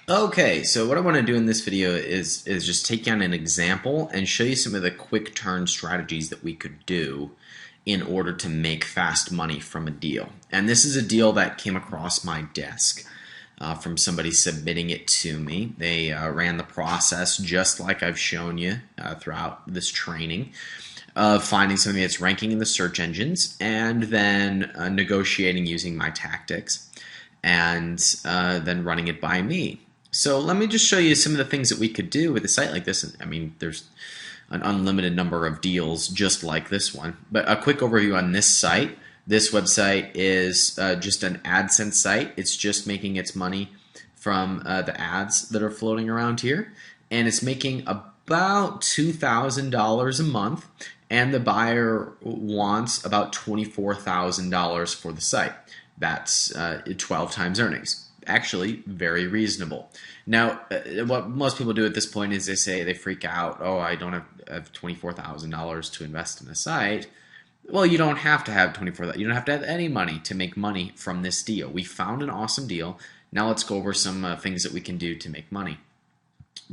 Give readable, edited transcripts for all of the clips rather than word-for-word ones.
Okay, so what I want to do in this video is just take on an example and show you some of the quick turn strategies that we could do in order to make fast money from a deal. And this is a deal that came across my desk from somebody submitting it to me. They ran the process just like I've shown you throughout this training of finding something that's ranking in the search engines and then negotiating using my tactics and then running it by me. So let me just show you some of the things that we could do with a site like this. I mean, there's an unlimited number of deals just like this one. But a quick overview on this site. This website is just an AdSense site. It's just making its money from the ads that are floating around here. And it's making about $2,000 a month. And the buyer wants about $24,000 for the site. That's 12 times earnings. Actually, very reasonable. Now, what most people do at this point is they freak out. Oh, I don't have $24,000 to invest in a site. Well, you don't have to have $24,000. You don't have to have any money to make money from this deal. We found an awesome deal. Now let's go over some things that we can do to make money.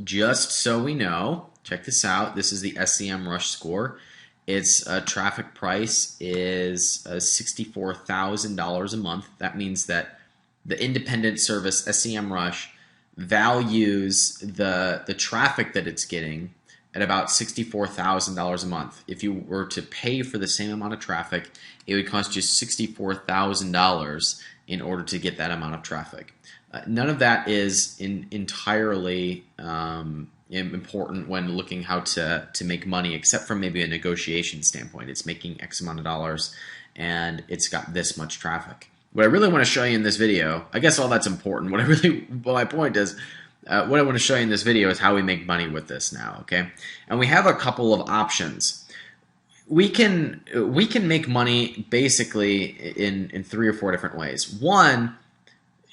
Just so we know, check this out. This is the SEMrush score. Its traffic price is $64,000 a month. That means that the independent service SEMrush values the traffic that it's getting at about $64,000 a month. If you were to pay for the same amount of traffic, it would cost you $64,000 in order to get that amount of traffic. None of that is entirely important when looking how to make money, except from maybe a negotiation standpoint. It's making X amount of dollars and it's got this much traffic. What I really want to show you in this video, I guess all that's important. My point is, what I want to show you in this video is how we make money with this now, okay? And we have a couple of options. We can make money basically in 3 or 4 different ways. One,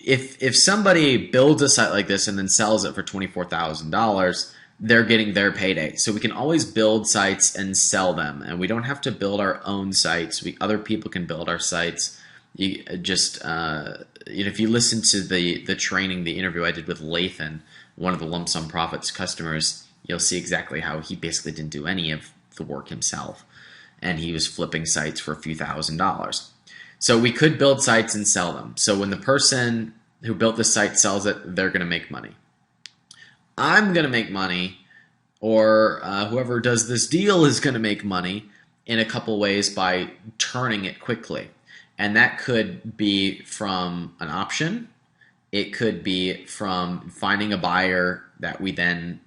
if somebody builds a site like this and then sells it for $24,000, they're getting their payday. So we can always build sites and sell them, and we don't have to build our own sites. Other people can build our sites. You just if you listen to the training, the interview I did with Lathan, one of the Lump Sum Profits customers, you'll see exactly how he basically didn't do any of the work himself, and he was flipping sites for a few $1,000s. So we could build sites and sell them. So when the person who built the site sells it, they're going to make money. I'm going to make money, or whoever does this deal is going to make money in a couple ways by turning it quickly. And that could be from an option. It could be from finding a buyer that we then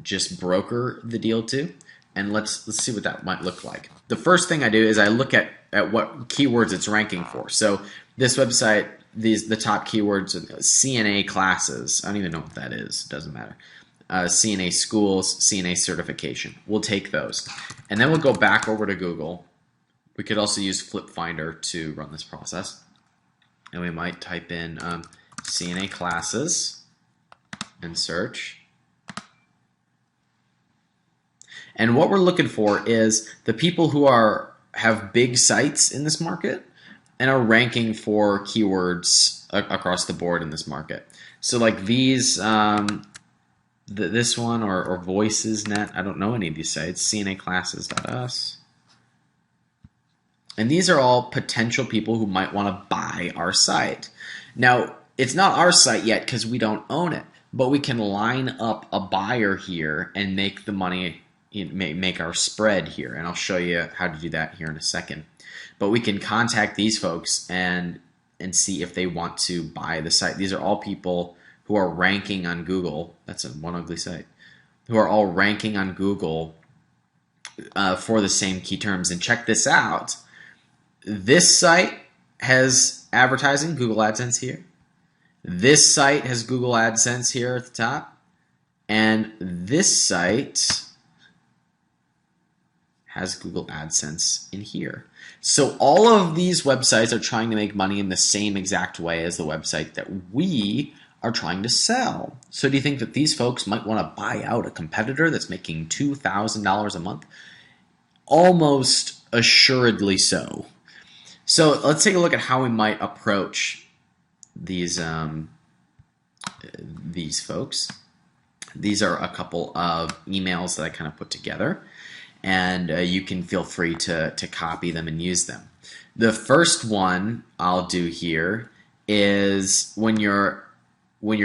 just broker the deal to. And let's see what that might look like. The first thing I do is I look at what keywords it's ranking for. So this website, the top keywords, CNA classes. I don't even know what that is. It doesn't matter. CNA schools, CNA certification. We'll take those. And then we'll go back over to Google. We could also use Flip Finder to run this process. And we might type in CNA classes and search. And what we're looking for is the people who have big sites in this market and are ranking for keywords across the board in this market. So like these, this one or VoicesNet, I don't know any of these sites, CNAclasses.us. And these are all potential people who might want to buy our site. Now, it's not our site yet because we don't own it, but we can line up a buyer here and make the money, make our spread here. And I'll show you how to do that here in a second. But we can contact these folks and see if they want to buy the site. These are all people who are ranking on Google. That's one ugly site. Who are all ranking on Google for the same key terms. And check this out. This site has advertising, Google AdSense here. This site has Google AdSense here at the top. And this site has Google AdSense in here. So all of these websites are trying to make money in the same exact way as the website that we are trying to sell. So do you think that these folks might want to buy out a competitor that's making $2,000 a month? Almost assuredly so. So let's take a look at how we might approach these these folks. These are a couple of emails that I kind of put together, and you can feel free to copy them and use them. The first one I'll do here is when you're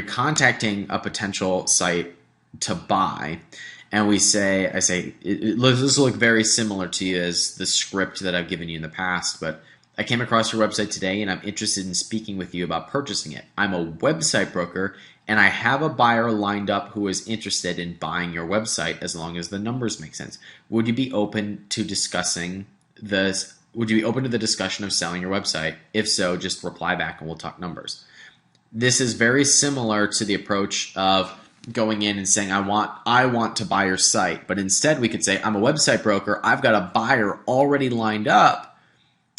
contacting a potential site to buy, and I say, this will look very similar to you as the script that I've given you in the past, but I came across your website today and I'm interested in speaking with you about purchasing it. I'm a website broker and I have a buyer lined up who is interested in buying your website as long as the numbers make sense. Would you be open to discussing this? Would you be open to the discussion of selling your website? If so, just reply back and we'll talk numbers. This is very similar to the approach of going in and saying, I want to buy your site. But instead we could say, I'm a website broker. I've got a buyer already lined up.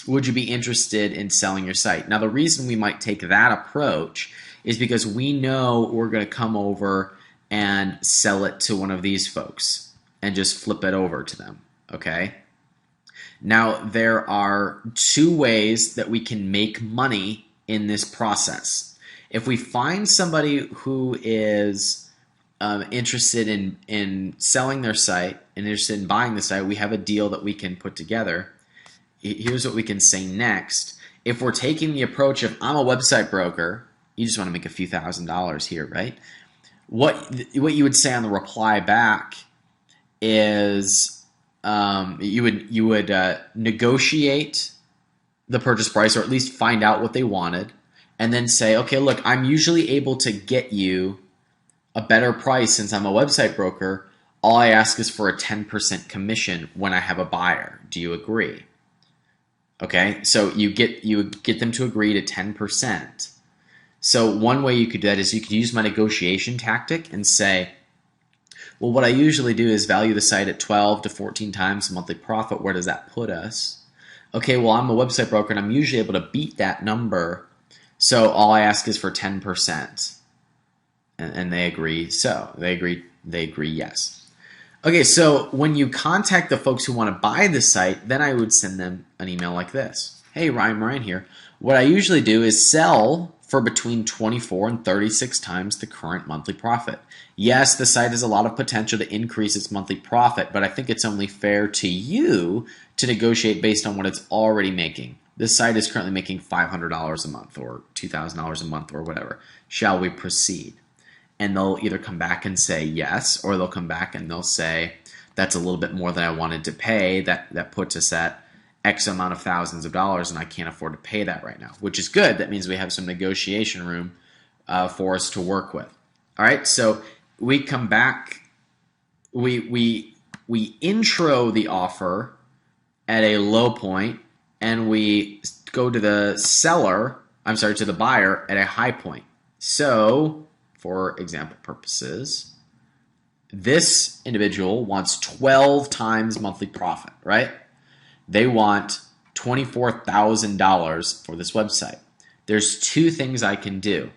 Would you be interested in selling your site? Now, the reason we might take that approach is because we know we're going to come over and sell it to one of these folks and just flip it over to them, okay? Now, there are two ways that we can make money in this process. If we find somebody who is interested in selling their site and interested in buying the site, we have a deal that we can put together. Here's what we can say next. If we're taking the approach of I'm a website broker, you just want to make a few $1,000s here, right? What you would say on the reply back is you would negotiate the purchase price, or at least find out what they wanted, and then say, okay, look, I'm usually able to get you a better price since I'm a website broker. All I ask is for a 10% commission when I have a buyer. Do you agree? Okay, so you get them to agree to 10%. So one way you could do that is you could use my negotiation tactic and say, well, what I usually do is value the site at 12 to 14 times the monthly profit. Where does that put us? Okay, well, I'm a website broker and I'm usually able to beat that number. So all I ask is for 10%. And they agree. So they agree yes. Okay, so when you contact the folks who want to buy the site, then I would send them an email like this. Hey, Ryan Moran here. What I usually do is sell for between 24 and 36 times the current monthly profit. Yes, the site has a lot of potential to increase its monthly profit, but I think it's only fair to you to negotiate based on what it's already making. This site is currently making $500 a month or $2,000 a month or whatever. Shall we proceed? And they'll either come back and say yes, or they'll come back and they'll say, that's a little bit more than I wanted to pay. That puts us at X amount of thousands of dollars, and I can't afford to pay that right now, which is good. That means we have some negotiation room for us to work with. All right, so we come back, we intro the offer at a low point, and we go to the to the buyer at a high point. So, for example purposes, this individual wants 12 times monthly profit, right? They want $24,000 for this website. There's two things I can do.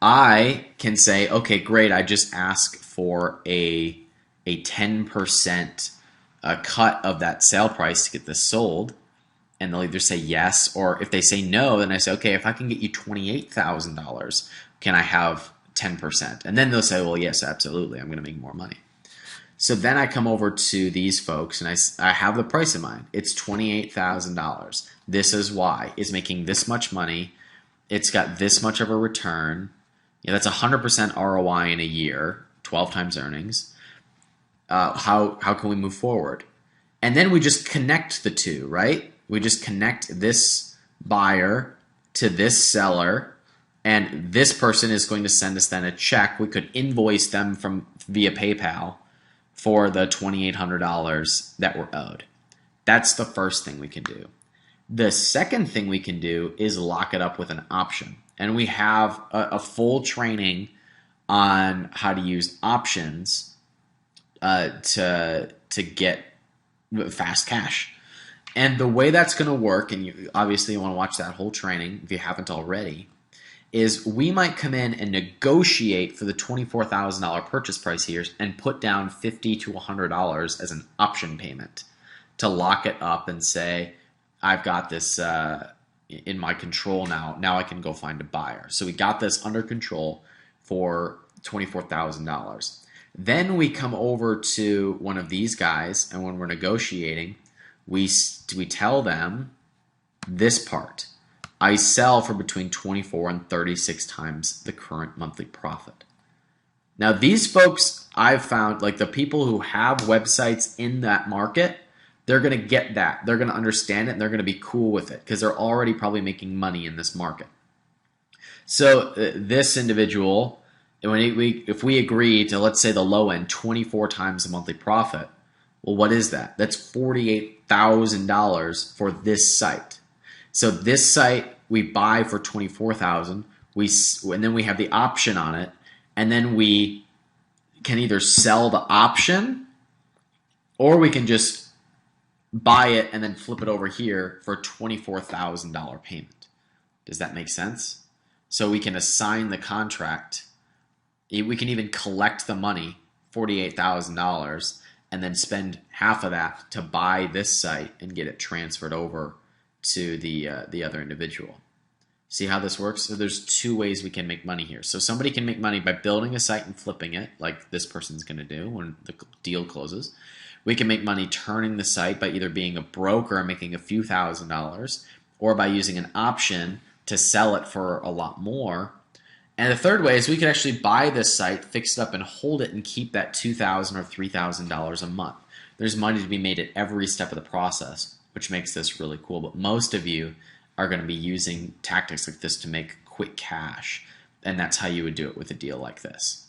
I can say, okay, great, I just ask for a 10% cut of that sale price to get this sold. And they'll either say yes, or if they say no, then I say, okay, if I can get you $28,000, can I have 10%? And then they'll say, well, yes, absolutely, I'm going to make more money. So then I come over to these folks and I have the price in mind. It's $28,000. This is why. It's making this much money. It's got this much of a return. Yeah, that's 100% ROI in a year, 12 times earnings. How can we move forward? And then we just connect the two, right? We just connect this buyer to this seller, and this person is going to send us then a check. We could invoice them via PayPal for the $2,800 that we're owed. That's the first thing we can do. The second thing we can do is lock it up with an option. And we have a full training on how to use options to get fast cash. And the way that's going to work, and you obviously want to watch that whole training if you haven't already, is we might come in and negotiate for the $24,000 purchase price here and put down $50 to $100 as an option payment to lock it up and say, I've got this in my control now. Now I can go find a buyer. So we got this under control. for $24,000. Then we come over to one of these guys, and when we're negotiating, we tell them this part. I sell for between 24 and 36 times the current monthly profit. Now, these folks I've found, like the people who have websites in that market, they're going to get that. They're going to understand it, and they're going to be cool with it because they're already probably making money in this market. So this individual, if we agree to, let's say the low end, 24 times the monthly profit, well, what is that? That's $48,000 for this site. So this site we buy for $24,000. And then we have the option on it, and then we can either sell the option, or we can just buy it and then flip it over here for a $24,000 payment. Does that make sense? So we can assign the contract. We can even collect the money, $48,000, and then spend half of that to buy this site and get it transferred over to the other individual. See how this works? So there's two ways we can make money here. So somebody can make money by building a site and flipping it, like this person's going to do when the deal closes. We can make money turning the site by either being a broker and making a few $1,000s, or by using an option to sell it for a lot more. And the third way is we could actually buy this site, fix it up, and hold it and keep that $2,000 or $3,000 a month. There's money to be made at every step of the process, which makes this really cool. But most of you are going to be using tactics like this to make quick cash, and that's how you would do it with a deal like this.